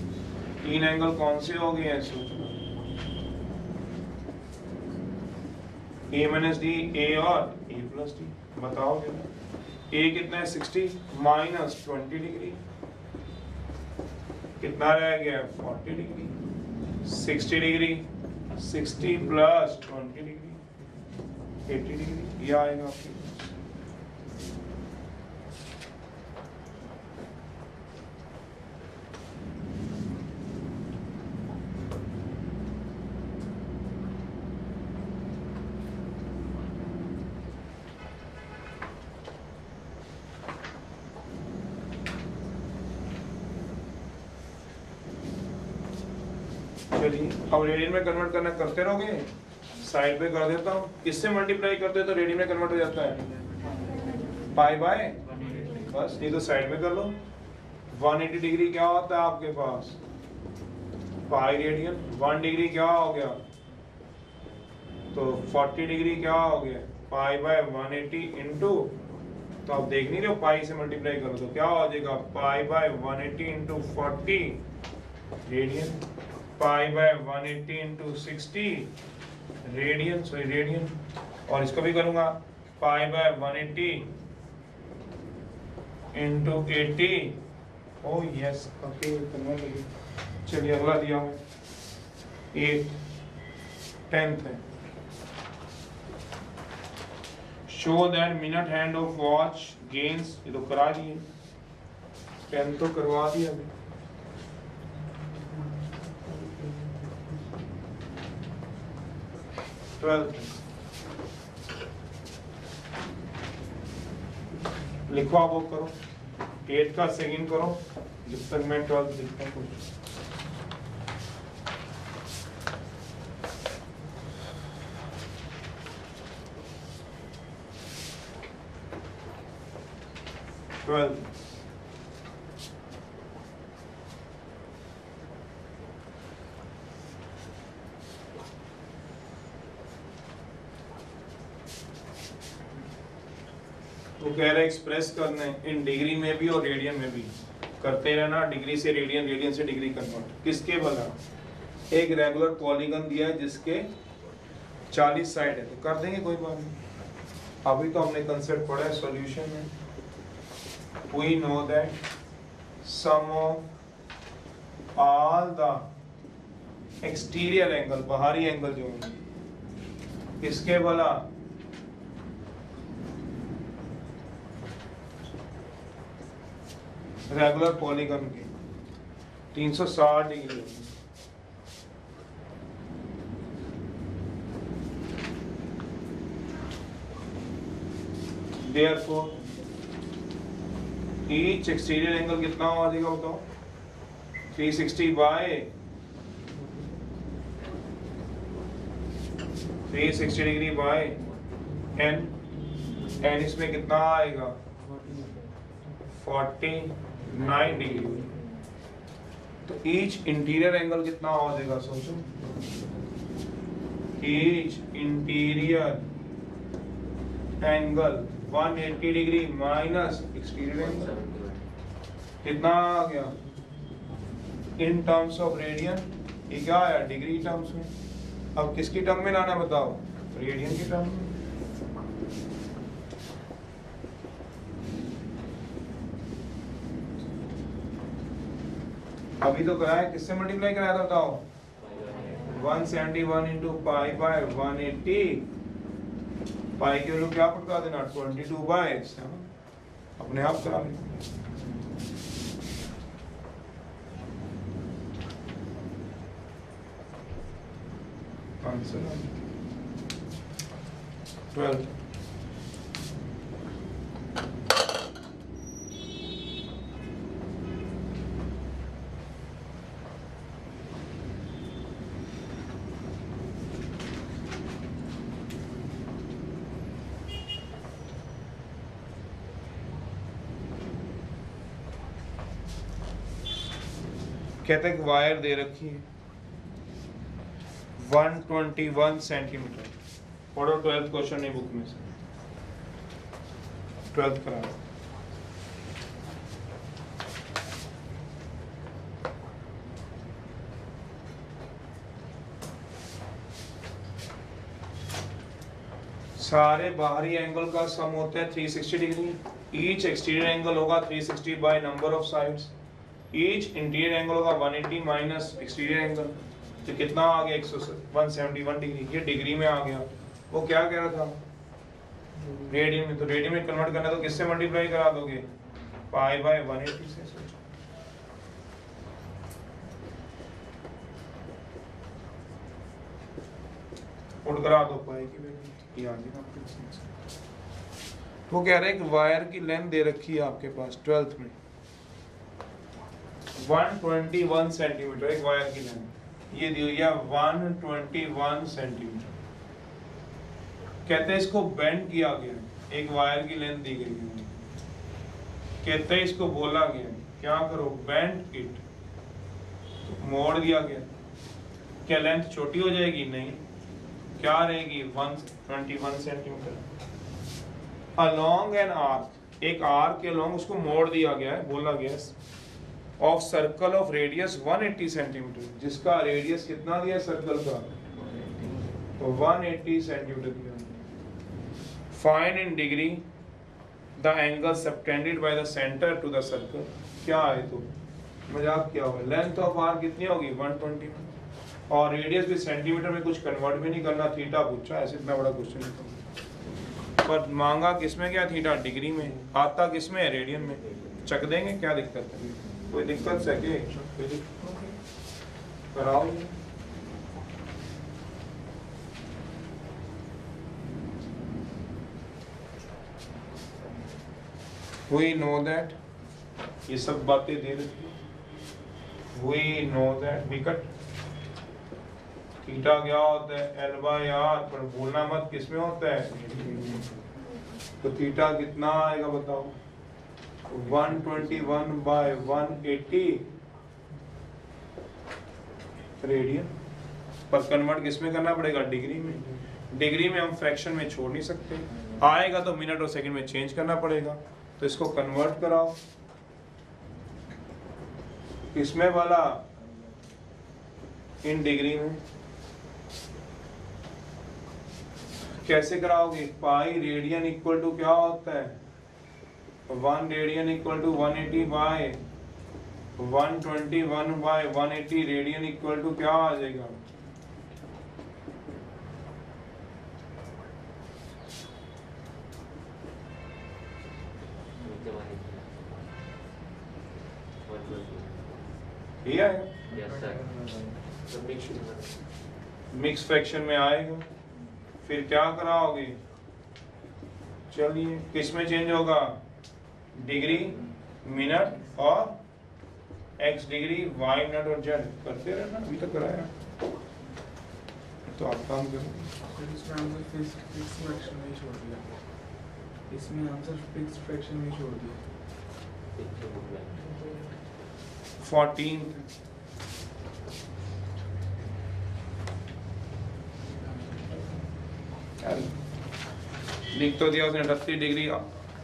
3 एंगल कौन से हो गए ऐसे? ए माइनस डी, ए और ए प्लस डी। बताओगे ना ए कितना है? 60 माइनस 20 डिग्री कितना रह गया? 40 degree. 60 degree 60 plus 20 degree 80 degree, ये आएगा आपके पास। चलिए अब रेडियन में कन्वर्ट करना करते रहोगे, साइड पे कर देता हूँ। किससे मल्टीप्लाई करते हो तो रेडियन में कन्वर्ट हो जाता है? पाई बाय, बस ये तो साइड में कर लो। 180 डिग्री क्या होता है आपके पास? पाई रेडियन। 1 डिग्री क्या हो गया? तो 40 डिग्री क्या हो गया? पाई बाय 180 इंटू, तो आप देख नहीं रहे हो, पाई से मल्टीप्लाई करो तो क्या हो जाएगा? Pi by 180 into 40 radian, pi by 180 into 60 radian, sorry radian. और इसको भी करूंगा pi by 180 into 80। Oh yes, okay करने लगे। चलिए अगला दिया हूँ 8 10th है। Show that minute hand of watch gains, ये तो करा दिए, 10 तो करवा दिया अभी। लिखो आप, वो करो 8 का सेकंड करो जब तक मैं 12 लिखता हूँ। तो कह रहे एक्सप्रेस करना है इन डिग्री में भी और रेडियन में भी, करते रहना। डिग्री से रेडियन, रेडियन से डिग्री कन्वर्ट। किसके भला? एक रेगुलर पॉलीगन दिया है जिसके 40 साइड है, तो कर देंगे, कोई बात नहीं। अभी तो हमने कंसेप्ट पढ़ा है सॉल्यूशन में। We know that sum of all the exterior angle, बाहरी एंगल जो होंगे, किसके भला? रेगुलर पॉलीगन के 360 डिग्री होगी। Therefore, each exterior angle कितना हो जाएगा बताओ? 360 by 360 degree by n, n इसमें कितना आएगा? 49 डिग्री। तो ईच इंटीरियर एंगल कितना हो जाएगा सोचो? Each interior angle 180 degree minus exterior angle कितना आ गया? इन टर्म्स ऑफ रेडियन, ये क्या आया? डिग्री टर्म्स में। अब किसकी टर्म में लाना बताओ? रेडियन की टर्म में। अभी तो कराया, किससे मल्टीप्लाई कराया था बताओ? 171 इंटू पाई बाय 180, पाई के वैल्यू क्या पड़ता देना? 22 बाय 7, अपने आप करा लेना। आंसर 12। कहते हैं वायर दे रखी है, 121 सेंटीमीटर। पढ़ो 12th क्वेश्चन है बुक में से, 12th करा। सारे बाहरी एंगल का सम होता है 360 डिग्री। ईच एक्सटीरियर एंगल होगा 360 by number of sides. Each interior angle होगा 180 माइनस एक्सटीरियर एंगल, तो कितना आ गया 171 डिग्री। ये डिग्री में आ गया। वो क्या कह रहा था रेडियन में, तो रेडियन में कन्वर्ट करना तो किससे मल्टीप्लाई करा दोगे, पाई बाय 180 से। उठ करा दो पाई की वैल्यू, ये आ गया आपके पास। वो कह रहे हैं कि वायर की लेंथ दे रखी है आपके पास 12th में 121 सेंटीमीटर एक वायर की लेंथ, ये दी हुई है 121 सेंटीमीटर। कहते हैं इसको बेंड किया गया, एक वायर की लेंथ दी गई है, कहते हैं इसको बोला गया क्या करो, बेंड इट, तो मोड़ दिया गया। क्या लेंथ छोटी हो जाएगी, नहीं, क्या रहेगी 121 सेंटीमीटर। अलोंग एन आर्क, एक आर्क के अलोंग उसको मोड़ दिया गया है, बोला गया of circle of radius 180 centimetre, जिसका रेडियस कितना दिया सर्कल का, तो 180 सेंटीमीटर दिया। Find in degree the angle subtended by the centre to the circle. क्या है, तो मजाक क्या हुआ, लेंथ ऑफ आर्क कितनी होगी 120 और रेडियस भी सेंटीमीटर में कुछ कन्वर्ट भी नहीं करना, थीटा पूछा, ऐसे इतना बड़ा क्वेश्चन नहीं, पर मांगा किसमें क्या, थीटा डिग्री में, आता किसमें है, रेडियन में। चक देंगे, क्या दिक्कत है, कोई दिक्कत है क्या, कराओ। We know that, ये सब बातें दे रखी है। We know that, विकट थीटा क्या होता है, L बाय R, पर बोलना मत किसमें होता है, तो थीटा कितना आएगा बताओ, 121 बाय 180 रेडियन, पर कन्वर्ट किसमें करना पड़ेगा, डिग्री में। डिग्री में हम फ्रैक्शन में छोड़ नहीं सकते, आएगा तो मिनट और सेकंड में चेंज करना पड़ेगा, तो इसको कन्वर्ट कराओ किसमें वाला, इन डिग्री में। कैसे कराओगे, पाई रेडियन इक्वल टू क्या होता है, 1 radian equal to 180 by 121 by 180 radian equal to क्या आ जाएगा, ये आएगा, मिक्स फ्रैक्शन में आएगा। फिर क्या कराओगे, चलिए किस में चेंज होगा, डिग्री, मिनट और एक्स डिग्री, वाई मिनट और जेड करते रहना, अभी तक कराया, तो आप काम करो। इसमें आंसर फिक्स फ्रैक्शन में छोड़ दिया, इसमें आंसर फिक्स फ्रैक्शन में छोड़ दिया। 14 लिख तो दिया उसने 38 डिग्री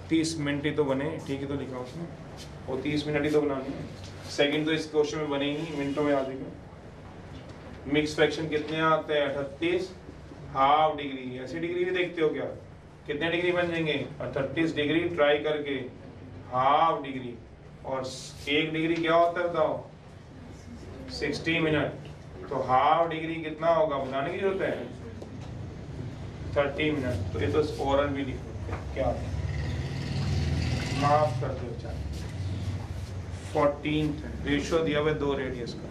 30 मिनट ही तो बने, ठीक है तो लिखा उसने, वो 30 मिनट ही तो बनानी है, सेकंड तो इस क्वेश्चन में बने ही मिनटों में आ जाएगा। मिक्स फ्रैक्शन कितने आते हैं, 38 हाफ डिग्री, ऐसी डिग्री भी देखते हो क्या, कितने डिग्री बन जाएंगे, 38 डिग्री ट्राई करके हाफ डिग्री, और 1 डिग्री क्या होता है बताओ, 60 मिनट, तो हाफ डिग्री कितना होगा बताने की जरूरत है, 30 मिनट। तो ये तो ओरल भी लिखो क्या है, माफ कर दो अच्छा। 14 रेशियो दिया हुआ 2 रेडियस का,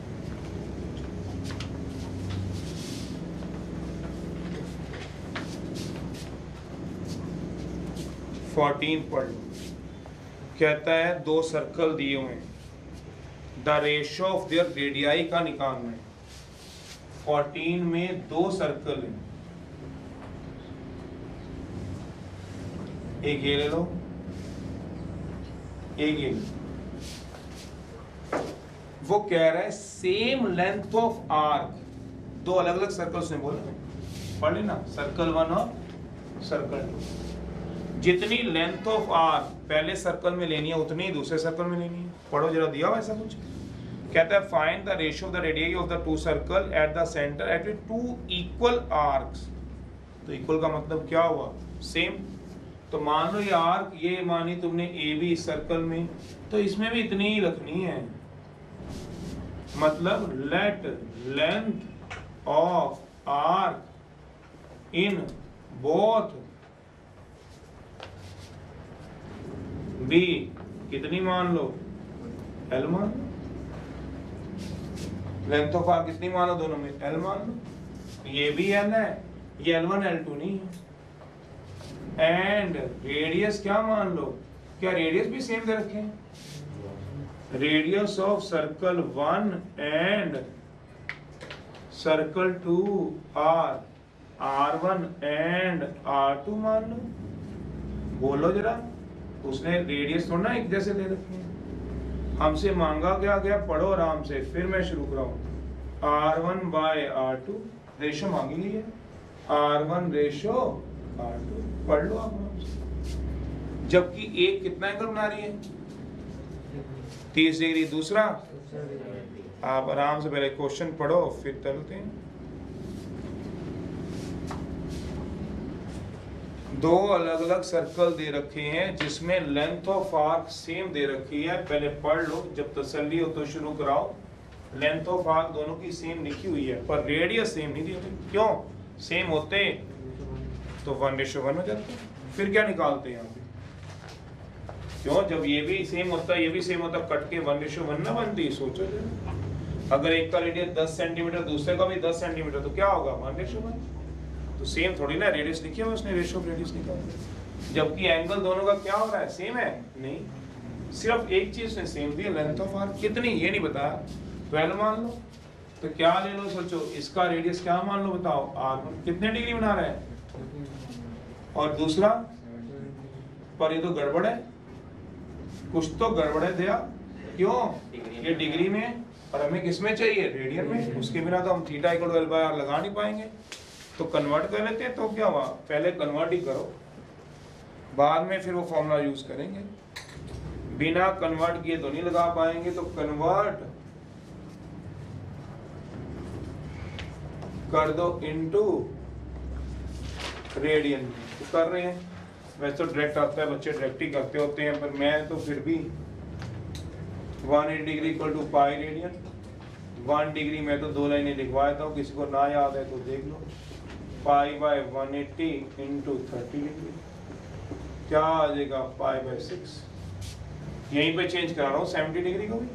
पढ़ लो। कहता है 2 सर्कल दिए हुए हैं, the ratio of their radii का निकालना है। 14 में 2 सर्कल हैं, एक ये ले लो, एक ये, वो कह रहा है सेम लेंथ ऑफ आर्क दो अलग अलग सर्कल्स ने बोला, पढ़ लेना, सर्कल 1 और सर्कल 2। जितनी लेंथ ऑफ आर पहले सर्कल में लेनी है उतनी ही दूसरे सर्कल में लेनी है। पढ़ो जरा, दिया हुआ ऐसा कुछ। कहता है find the ratio of the radius of the two circle at the centre at two equal arcs. तो इक्वल का मतलब क्या हुआ? सेम। तो मान लो ये आर्क, ये मानी तुमने ए बी सर्कल में, तो इसमें भी इतनी ही रखनी है। मतलब let length of arc in both be कितनी मान लो? एल मान लो। लेंथ ऑफ आर्क कितनी मान लो दोनों में? एल मान लो। ये भी एल है, ये L1 L2 नहीं है। एंड रेडियस क्या मान लो? क्या रेडियस भी सेम दे रखे हैं? Radius of circle 1 and circle 2 are R1 and R2 मान लो। बोलो जरा, उसने रेडियस थोड़ा ना एक जैसे दे रखे हैं। हमसे मांगा क्या गया? पढ़ो आराम से, फिर मैं शुरू कराऊं। R1 बाय R2 रेशो मांगी गई है, R1 रेशो R2, पढ़ लो आप आराम से। जबकि एक कितना एंगल बना रही है? 30 डिग्री। दूसरा आप आराम से पहले क्वेश्चन पढ़ो फिर चलते हैं। दो अलग अलग सर्कल दे रखे हैं जिसमें लेंथ ऑफ आर्क सेम दे रखी है। पहले पढ़ लो, जब तसल्ली हो तो शुरू कराओ। लेंथ ऑफ आर्क दोनों की सेम लिखी हुई है पर रेडियस सेम नहीं दी होती। क्यों? सेम होते तो 1:1 हो जाते। फिर क्या निकालते हैं यहाँ पे? क्यों? जब ये भी सेम होता ये भी सेम होता, कट के 1:1 ना बनती। सोचो जरा, अगर एक का रेडियस 10 सेंटीमीटर दूसरे का भी 10 सेंटीमीटर तो क्या होगा? 1:1। तो सेम थोड़ी ना, रेडियस लिखी है उसने, रेशियो ऑफ रेडियस निकाला। जबकि एंगल दोनों का क्या हो रहा है? सेम है? नहीं, सिर्फ एक चीज ने same the, length of arc कितनी ये नहीं बताया। 12 मान लो। तो क्या ले लो? सोचो, इसका रेडियस क्या मान लो? बताओ। R1 कितने डिग्री बना रहा है? और दूसरा? पर ये तो गड़बड़ है, कुछ तो गड़बड़ है दिया। क्यों? ये डिग्री में और हमें किस में चाहिए? रेडियन में। उसके बिना तो हम थीटा इक्वल टू L/R लगा नहीं पाएंगे। तो कन्वर्ट कर लेते हैं। तो क्या हुआ? पहले कन्वर्ट ही करो, बाद में फिर वो फॉर्मूला यूज करेंगे। बिना कन्वर्ट किए तो नहीं लगा पाएंगे। तो कन्वर्ट कर दो इनटू रेडियन। तो कर रहे हैं, वैसे तो डायरेक्ट आता है, बच्चे डायरेक्ट ही करते होते हैं, पर मैं तो फिर भी 180 degree equal to pi radian. 1 degree में तो 2 लाइनें लिखवा देता हूँ, किसी को ना याद है तो देख लो। पाई बाय 180 इंटू 30 डिग्री क्या आ जाएगा? Pi by 6। यहीं पे चेंज करा रहा हूँ 70 डिग्री को भी।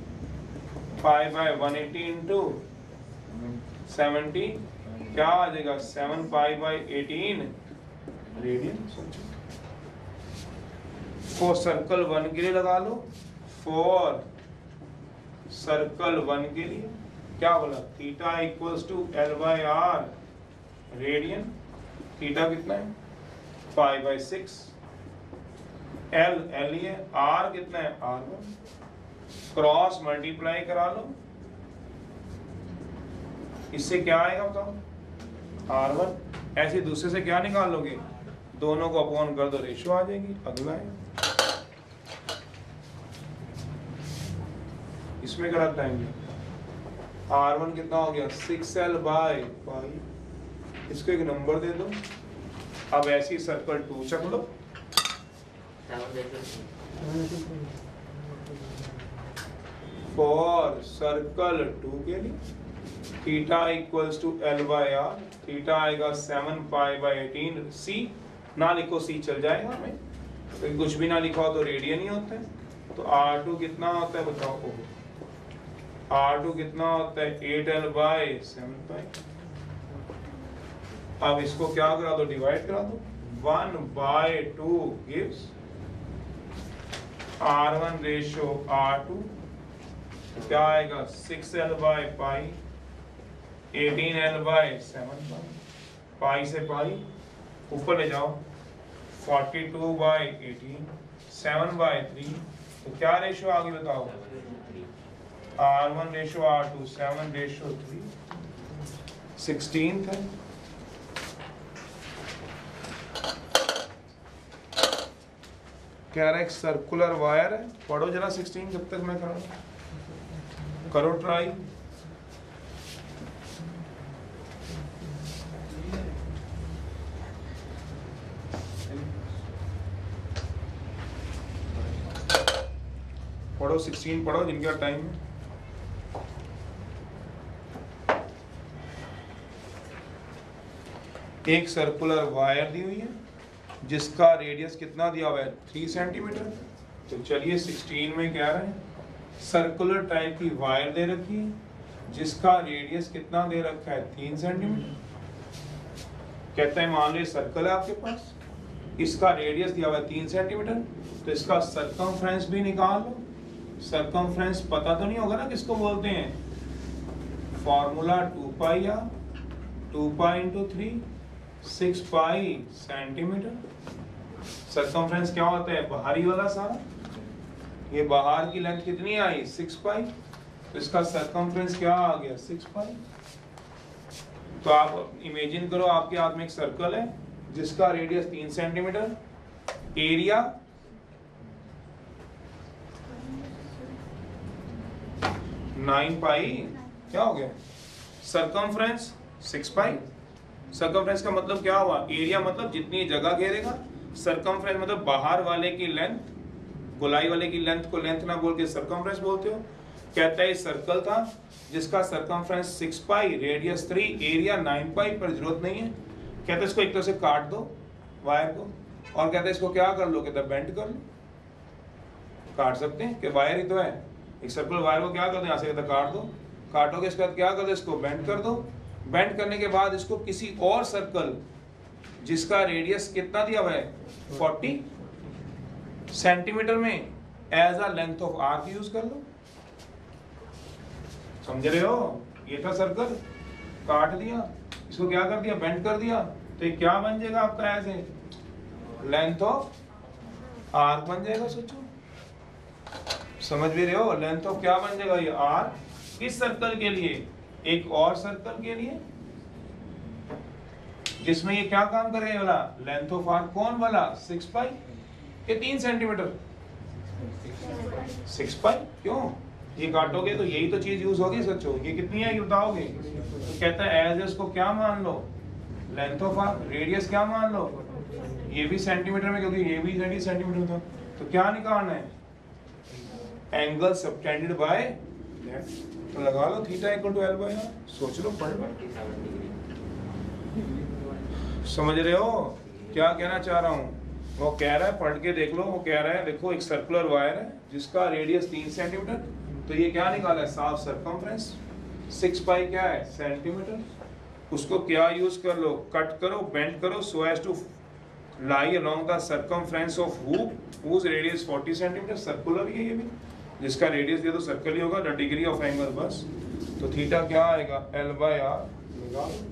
पाई बाय 180 इंटू 70 क्या आ जाएगा? 7 pi by 18 radian. For circle 1 के लिए लगा लो। फॉर सर्कल 1 के लिए क्या बोला? Theta equals to L/R radian. Theta कितना है? Pi by 6। L ही है, R कितना है? R1। क्रॉस मल्टीप्लाई करा लो, इससे क्या आएगा बताओ? R1। ऐसे दूसरे से क्या निकाल लोगे? दोनों को अपॉन कर दो, रेशियो आ जाएगी। अगला है, इसमें क्या टाइम? R1 कितना हो गया? 6L by pi. इसको एक नंबर दे दो। अब ऐसी सर्कल 2 चक लो। फॉर सर्कल 2 के लिए theta equals to L/R। Theta आएगा 7 पाई बाय 18। C ना लिखो, C चल जाएगा हमें, तो कुछ भी ना लिखा हो तो रेडियन ही होता है। तो R2 कितना होता है बताओ? R2 कितना होता है? 8L बाय 7 पाई। अब इसको क्या करा दो? डिवाइड करा दो। 1/2 गिव्स R1 रेशियो R2 क्या आएगा? 6L by pi 18L bye 7 पाई। पाई से पाई ऊपर ले जाओ, 42 बाय 18 7 बाय 3। तो क्या रेशियो आ गई बताओ? R1 ratio R2 7 ratio 3। 16th है, कह रहा है एक सर्कुलर वायर है, पढ़ो जरा 16 जब तक मैं करो ट्राई। पढ़ो 16 पढ़ो जिनका टाइम है। एक सर्कुलर वायर दी हुई है जिसका रेडियस कितना दिया हुआ है 3 सेंटीमीटर। तो चलिए 16 में क्या रहे हैं, सर्कुलर टाइप की वायर दे रखी है जिसका रेडियस कितना दे रखा है 3 सेंटीमीटर। कहता है मान लीजिए सर्कल है आपके पास, इसका रेडियस दिया हुआ है 3 सेंटीमीटर, तो इसका सरकमफ्रेंस भी निकाल लो। सरकमफ्रेंस पता तो नहीं होगा ना किसको बोलते हैं, फॉर्मूला 2 पाई या 2 पाई इंटू 3 6 पाई सेंटीमीटर। सरकमफ्रेंस क्या होता है, बाहरी वाला सारा, ये बाहर की लेंथ कितनी आई 6 पाई, तो इसका सरकमफ्रेंस क्या आ गया 6 पाई। तो आप इमेजिन करो आपके हाथ में एक सर्कल है जिसका रेडियस 3 सेंटीमीटर, एरिया 9 पाई, क्या हो गया, सरकमफ्रेंस 6 पाई। सरकमफ्रेंस का मतलब क्या हुआ, एरिया मतलब जितनी जगह घेरेगा, सरकमफ्रेंस मतलब बाहर वाले की लेंथ, गोलाई वाले की लेंथ को लेंथ ना बोल के सरकमफ्रेंस बोलते हो। कहता है सर्कल था जिसका सरकमफ्रेंस 6 पाई, रेडियस 3, एरिया 9 पाई, पर जरूरत नहीं है। कहता है इसको एक तरह से काट दो वायर को, और कहता है इसको क्या कर लो, कहता है बेंड कर लो। काट सकते हैं कि वायर ही तो है, एक सर्कुलर वायर को क्या कर दो, यहाँ से कहता है काट दो, काटोगे इसके बाद क्या कर दो, इसको बेंड कर दो। बेंड करने के बाद इसको किसी और सर्कल जिसका रेडियस कितना दिया हुआ है 40 सेंटीमीटर में as a length of arc use कर लो। समझ रहे हो, ये था सर्कल, काट दिया, इसको क्या कर दिया, बेंड कर दिया, तो ये क्या बन जाएगा आपका, ऐसे लेंथ ऑफ आर्क बन जाएगा। सोचो, समझ भी रहे हो, लेंथ ऑफ क्या बन जाएगा, ये आर्क, किस सर्कल के लिए, एक और सर्कल के लिए जिसमें ये क्या काम करेगा वाला, लेंथ ऑफ आर्क कौन वाला 6 पाई, ये 3 सेंटीमीटर 6 पाई, क्यों, ये काटोगे तो यही तो चीज यूज होगी। सोचो ये कितनी है ये बताओगे, तो कहता है एज इसको क्या मान लो, लेंथ ऑफ आर्क, रेडियस क्या मान लो, ये भी सेंटीमीटर में क्योंकि ये भी 30 सेंटीमीटर था, तो क्या निकालना है, एंगल सबटेंडेड बाय लेफ्ट, तो लगा लो theta equal to L by R. सोच लो, पढ़ लो, समझ रहे हो क्या कहना चाह रहा हूँ। वो कह रहा है, पढ़ के देख लो, वो कह रहा है देखो एक सर्कुलर वायर है जिसका रेडियस 3 सेंटीमीटर, तो ये क्या निकाला है, साफ सरकमफ्रेंस 6 पाई क्या है सेंटीमीटर, उसको क्या यूज कर लो, कट करो, बेंड करो, so as to lie along the circumference of hoop whose radius 40 centimetre. Circular ही है ये भी, जिसका रेडियस ये तो सर्कल ही होगा, द डिग्री ऑफ एंगल बस। तो थीटा क्या आएगा, एल बाय आर लगा लो।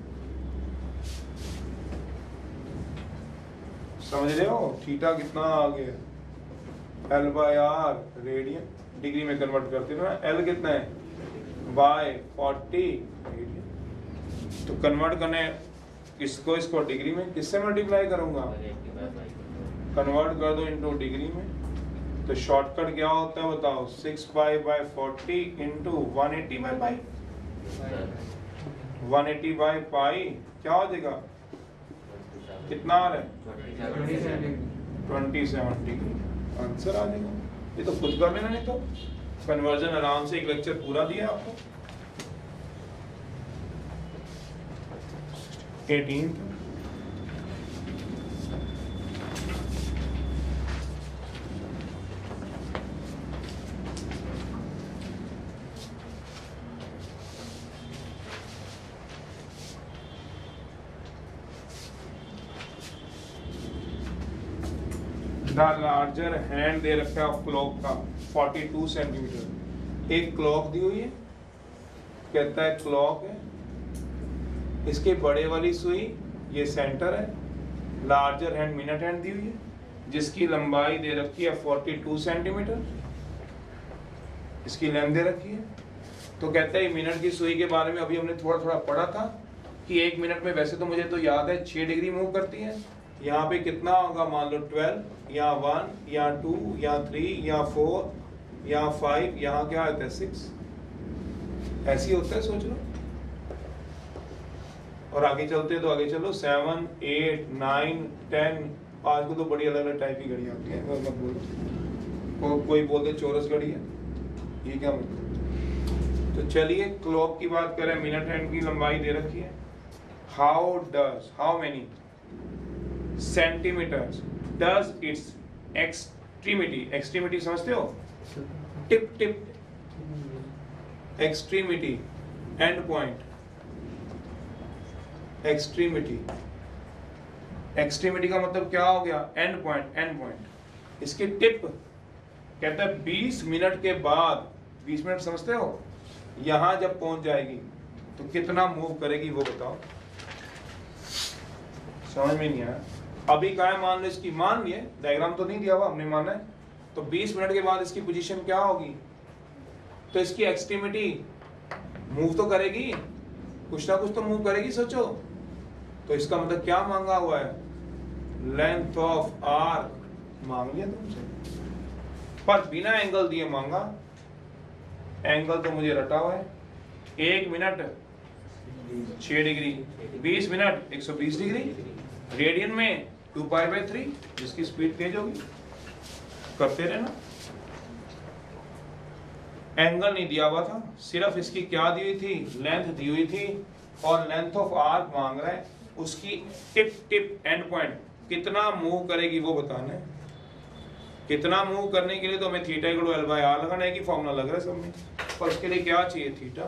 समझ रहे हो थीटा कितना आ गया, L by R radian, degree में कन्वर्ट करते ना, एल कितना है बाय 40 रेडियन। तो कन्वर्ट करने इसको डिग्री में किससे मल्टीप्लाई करूंगा, कन्वर्ट कर दो इनटू डिग्री में, तो शॉर्टकट क्या होता है बताओ, 6 pi by 40 into 180 by pi, 180 by pi क्या हो जाएगा, कितना आ रहा है 27 डिग्री, आंसर आ जाएगा। ये तो खुद कर लेना, नहीं तो कन्वर्जन आराम से एक लेक्चर पूरा दिया आपको। 18 लार्जर हैंड दे रखा है क्लॉक का 42 सेंटीमीटर, एक क्लॉक दी हुई है, कहता है क्लॉक है, इसके बड़े वाली सुई ये सेंटर है, लार्जर हैंड मिनट हैंड दी हुई है जिसकी लंबाई दे रखी है 42 सेंटीमीटर, इसकी लेंथ दे रखी है। तो कहता है मिनट की सुई के बारे में अभी हमने थोड़ा थोड़ा पढ़ा था, कि 1 मिनट में, वैसे तो मुझे तो याद है 6 डिग्री मूव करती है, यहाँ पे कितना होगा मान लो 12, यहाँ 1, यहाँ 2, यहाँ 3, यहाँ 4, यहाँ 5, यहाँ क्या आता है 6, ऐसी होता है, सोच लो। और आगे चलते तो आगे चलो 7, 8, 9, 10, आज को तो बड़ी अलग अलग टाइप की घड़ी आती है, मत बोलो, कोई बोलते चौरस घड़ी है, ये क्या मतलब। तो चलिए क्लॉक की बात करें, मिनट हैंड की लंबाई दे रखी है, how many centimetres does its extremity समझते हो, tip extremity, end point, extremity का मतलब क्या हो गया, एंड पॉइंट, इसकी टिप कहता है 20 मिनट के बाद, 20 मिनट समझते हो, यहां जब पहुंच जाएगी तो कितना मूव करेगी वो बताओ, समझ में नहीं आया। अभी क्या है, मान लो इसकी, मान लिए डायग्राम तो नहीं दिया हुआ, हमने माना है, तो 20 मिनट के बाद इसकी पोजीशन क्या होगी, तो इसकी एक्सट्रीमिटी मूव तो करेगी, कुछ ना कुछ तो मूव करेगी, सोचो। तो इसका मतलब क्या मांगा हुआ है, लेंथ ऑफ आर्क मांग लिया तुमसे, पर बिना एंगल दिए मांगा, एंगल तो मुझे रटा हुआ है, 1 minute 6 degree, 20 minute 120 degree, radian में 2π/3, जिसकी स्पीड तेज होगी, करते रहना। एंगल नहीं दिया हुआ था, सिर्फ इसकी क्या दी हुई थी, लेंथ दी हुई थी, और लेंथ ऑफ आर्क मांग रहा है, उसकी टिप एंड पॉइंट कितना मूव करेगी वो बताना है। कितना मूव करने के लिए तो हमें थीटा इक्वल टू L/R लगाना है, कि फॉर्मूला लग रहा है सब में, पर उसके लिए क्या चाहिए, थीटा,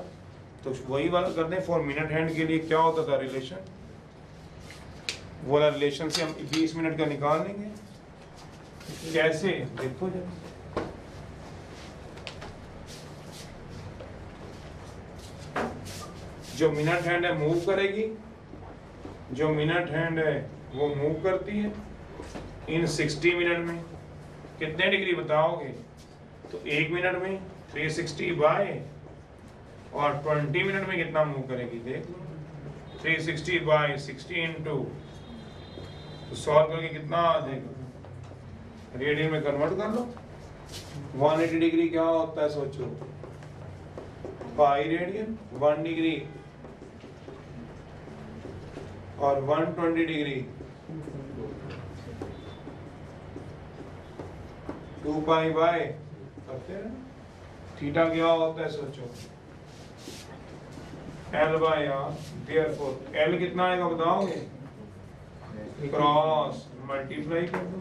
तो वही वाला करते हैं। फॉर मिनट हैंड के लिए क्या होता था रिलेशन, वो वाला रिलेशन से हम 20 मिनट का निकाल लेंगे, कैसे देखो जरा, जो मिनट हैंड है मूव करेगी, जो मिनट हैंड है वो मूव करती है इन 60 मिनट में, कितने डिग्री बताओगे, तो 1 मिनट में 360 बाय, और 20 मिनट में कितना मूव करेगी देख लो, 360 बाय 60 इंटू, तो सॉल्व करके कितना आ जाएगा, रेडियन में कन्वर्ट कर लो, 180 डिग्री क्या होता है सोचो, पाई रेडियन, 1 डिग्री और 120 डिग्री 2π/, करते हैं। थीटा क्या होता है सोचो, L/R, देयरफॉर L कितना आएगा बताओगे, क्रॉस मल्टीप्लाई कर दो,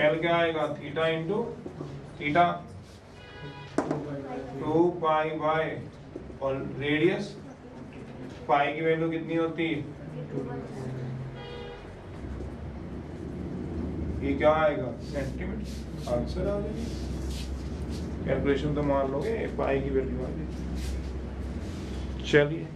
L क्या आएगा, थीटा इंटू थीटा 2π/, और रेडियस पाई की वैल्यू कितनी होती है, ये क्या आएगा, सेंटीमीटर, आंसर आ जाएगा। कैलकुलेशन तो मान लोगे, पाई की वैल्यू आ जाएगी। चलिए